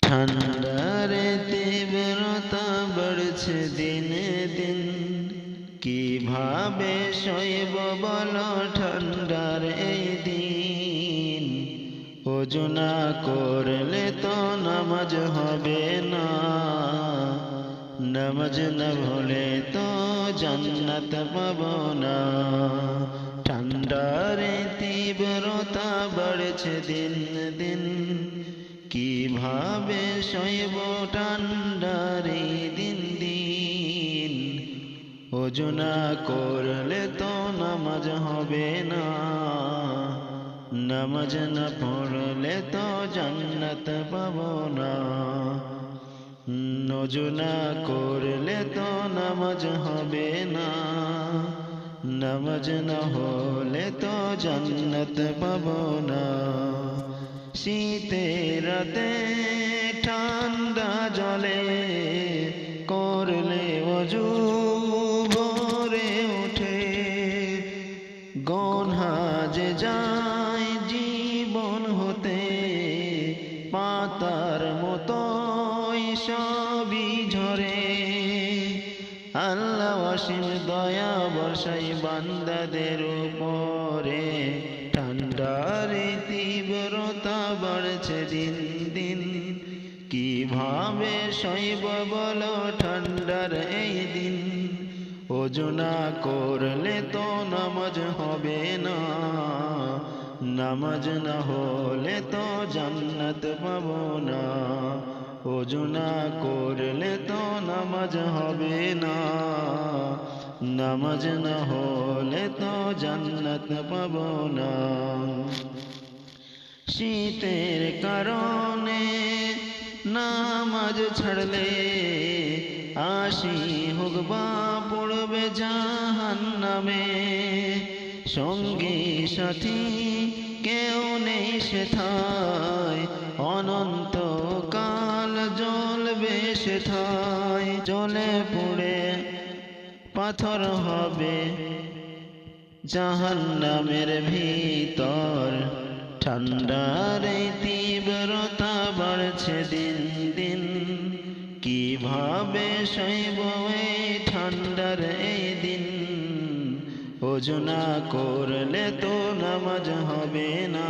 ঠান্ডার তীব্রতা বাড়ছে দিনে দিন, কিভাবে সইব বলো ঠান্ডার এই দিন। ওযু না করলে তো নামাজ হবে না, নামাজ না হলে তো জান্নাত পাবো না। ঠান্ডার তীব্রতা বাড়ছে দিন দিন, কিভাবে সইব ঠান্ডার দিন দিন। ওযু না করলে তো নামাজ হবে না, নামাজ না পড়লে তো জান্নাত পাবো না। ওযু না করলে তো নামাজ হবে না, নামাজ না হলে তো জান্নাত পাবো না। শীতের রাতে ঠান্ডা জলে করলে ওযু ভোরে উঠে, গনহা যে যায় জীবন হতে, পাতার মতোই সবই ঝরে। আল্লাহ অসীম দয়া বর্ষায় বান্দাদের উপরে, ঠান্ডার তীব্রতা বাড়ছে দিন দিন, কিভাবে সইব বলো ঠান্ডার এই দিন। ওযু না করলে তো নামাজ হবে না, নামাজ না হলে তো জান্নাত পাবো না। ওযু না করলে তো নামাজ হবে না, নামাজ না হলে তো জান্নাত পাবো না। শীতের কারণে নামাজ ছাড়লে আশি হোক বা পড়বে জাহান্নামে। সঙ্গী সাথী কেউ নেই সেথায়, অনন্তকাল জ্বলবে সেথায়। জ্বলে পুড়ে পাথর হবে জাহান্নামের ভিতর। ঠান্ডার তীব্রতা বাড়ছে দিন দিন, কিভাবে সইব এই ঠান্ডার এই দিন। ওযু না করলে তো নামাজ হবে না,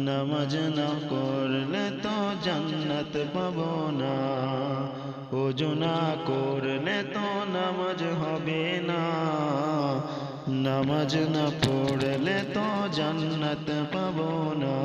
নামাজ না করলে তো জান্নাত পাবো না। ওযু না করলে তো নামাজ হবে না, নামাজ না পড়লে তো জান্নাত পাবো না।